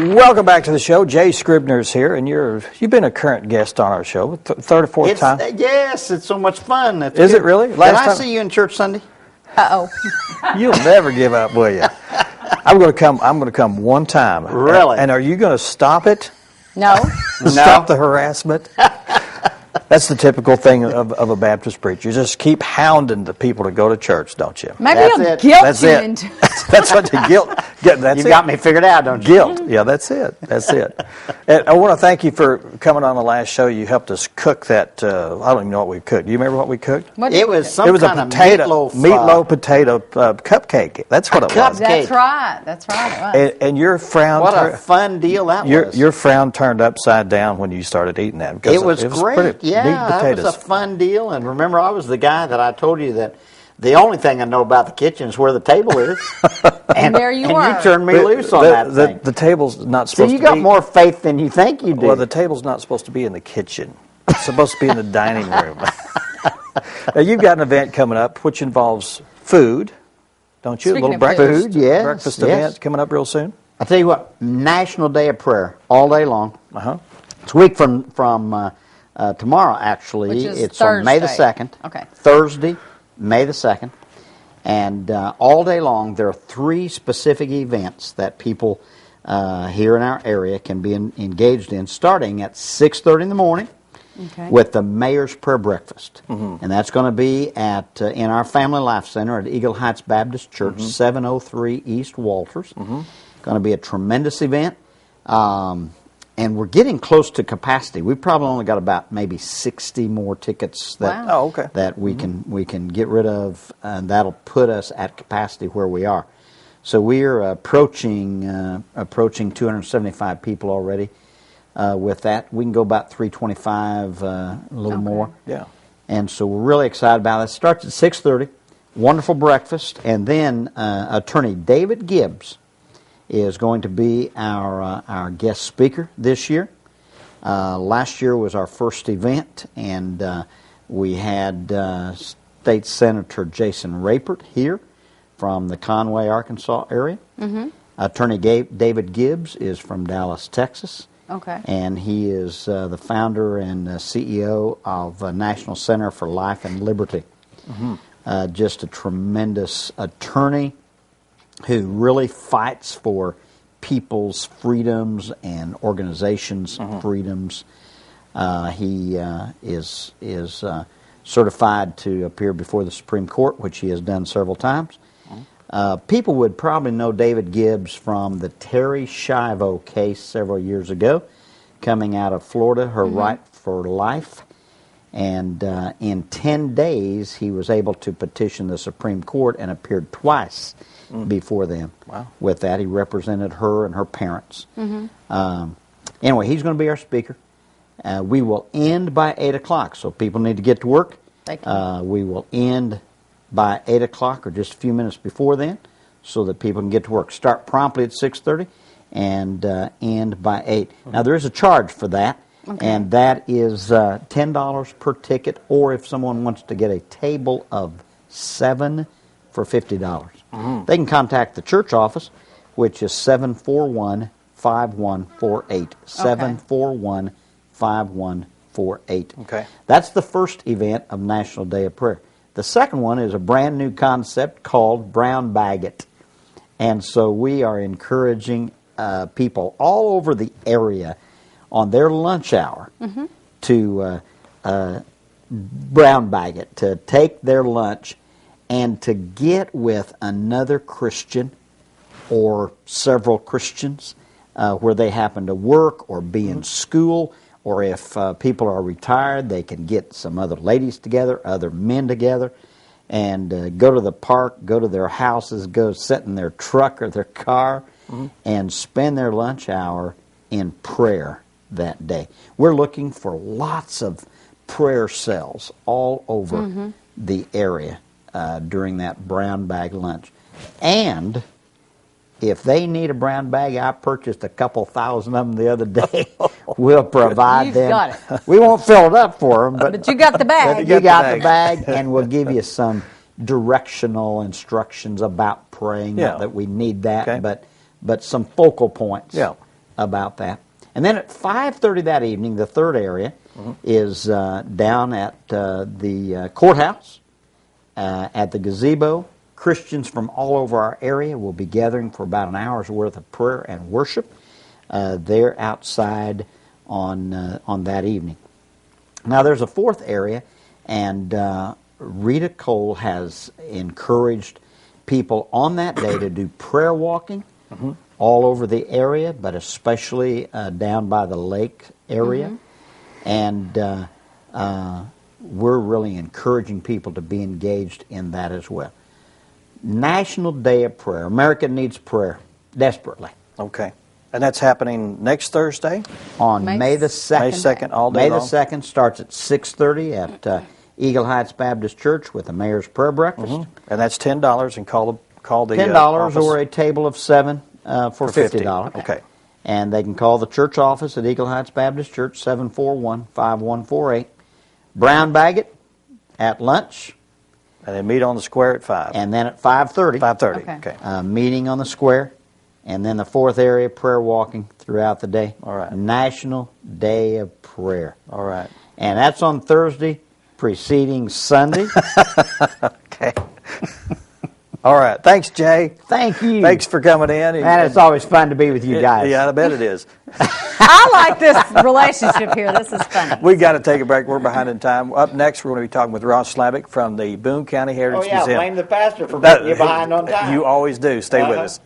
Welcome back to the show. Jay Scribner's here, and you've been a current guest on our show, third or fourth time. Yes, it's so much fun. Is it really? Did I see you in church Sunday? Uh-oh. You'll never give up, will you? I'm going to come one time. Really? And are you going to stop it? No. Stop the harassment? That's the typical thing of a Baptist preacher. You just keep hounding the people to go to church, don't you? Maybe That's you'll it. guilt That's you it. into it. That's what the guilt. That's You it. got me figured out, don't you? Guilt. Yeah, that's it. That's it. And I want to thank you for coming on the last show. You helped us cook that. I don't even know what we cooked. Do you remember what we cooked? What did It we was do? some It was a kind of potato, meatloaf. potato cupcake. That's what it was. cupcake. That's right. That's right. It was. And your frown. What a fun deal that was. Your frown turned upside down when you started eating that. Because It was great. pretty Yeah, neat that potatoes. was a fun deal. And remember, I was the guy that I told you that the only thing I know about the kitchen is where the table is. And there you were. And you turned me loose on that thing. The table's not So supposed you to got be. more faith than you think you do. Well, the table's not supposed to be in the kitchen. It's supposed to be in the dining room. Now, you've got an event coming up which involves food, don't you? Speaking a little of breakfast, food, yes, breakfast yes. event coming up real soon. I'll tell you what, National Day of Prayer, all day long. Uh-huh. It's a week from tomorrow, actually. Which is it's on May the Thursday. 2nd. Okay. Thursday, May the 2nd. And all day long, there are 3 specific events that people here in our area can be engaged in, starting at 6:30 in the morning Okay. with the Mayor's Prayer Breakfast. Mm-hmm. And that's going to be at in our Family Life Center at Eagle Heights Baptist Church, 703 East Walters. Going to be a tremendous event. And we're getting close to capacity. We've probably only got about maybe 60 more tickets that Wow. Oh, okay. that we can get rid of, and that'll put us at capacity where we are. So we're approaching 275 people already. With that, we can go about 325, a little Okay. more. Yeah. And so we're really excited about it. It starts at 6:30. Wonderful breakfast, and then Attorney David Gibbs is going to be our guest speaker this year. Last year was our first event, and we had State Senator Jason Rapert here from the Conway, Arkansas area. Attorney David Gibbs is from Dallas, Texas. Okay. And he is the founder and CEO of National Center for Life and Liberty. Just a tremendous attorney who really fights for people's freedoms and organizations' freedoms. He is certified to appear before the Supreme Court, which he has done several times. People would probably know David Gibbs from the Terry Schiavo case several years ago, coming out of Florida, her right for life. And in 10 days, he was able to petition the Supreme Court and appeared twice before them. Wow. With that, he represented her and her parents. Anyway, he's going to be our speaker. We will end by 8 o'clock, so people need to get to work. Thank you. We will end by 8 o'clock or just a few minutes before then so that people can get to work. Start promptly at 6:30 and end by 8. Now, there is a charge for that. Okay. And that is $10 per ticket, or if someone wants to get a table of 7 for $50. They can contact the church office, which is 741-5148. 741-5148. Okay. That's the first event of National Day of Prayer. The second one is a brand new concept called Brown Bag It. And so we are encouraging people all over the area on their lunch hour to brown bag it, to take their lunch and to get with another Christian or several Christians where they happen to work or be in school, or if people are retired, they can get some other ladies together, other men together, and go to the park, go to their houses, go sit in their truck or their car, and spend their lunch hour in prayer that day. We're looking for lots of prayer cells all over the area during that brown bag lunch. And if they need a brown bag, I purchased a couple thousand of them the other day. We'll provide You've them. got it. We won't fill it up for them, but you got the bag. you got the bag, and we'll give you some directional instructions about praying. Yeah. Not that we need that, Okay. but some focal points. Yeah. about that. And then at 5:30 that evening, the third area is down at the courthouse, at the gazebo. Christians from all over our area will be gathering for about an hour's worth of prayer and worship there outside on that evening. Now, there's a fourth area, and Rita Cole has encouraged people on that day to do prayer walking all over the area, but especially down by the lake area. And we're really encouraging people to be engaged in that as well. National Day of Prayer. America needs prayer desperately. Okay. And that's happening next Thursday? On May the 2nd. May 2nd, all day May the long? 2nd starts at 6:30 at Eagle Heights Baptist Church with the Mayor's Prayer Breakfast. And that's $10, and call the $10 office. or a table of 7 for $50. Okay. And they can call the church office at Eagle Heights Baptist Church, 741-5148. Brown bag it at lunch. And they meet on the square at 5. And then at 5:30. 5:30, Okay. okay. Meeting on the square. And then the fourth area, prayer walking throughout the day. All right. National Day of Prayer. All right. And that's on Thursday preceding Sunday. Okay. All right. Thanks, Jay. Thank you. Thanks for coming in. And it's always fun to be with you guys. Yeah, I bet it is. I like this relationship here. This is funny. We got to take a break. We're behind in time. Up next, we're going to be talking with Ross Slavic from the Boone County Heritage Museum. the pastor for putting you behind on time. You always do. Stay with us.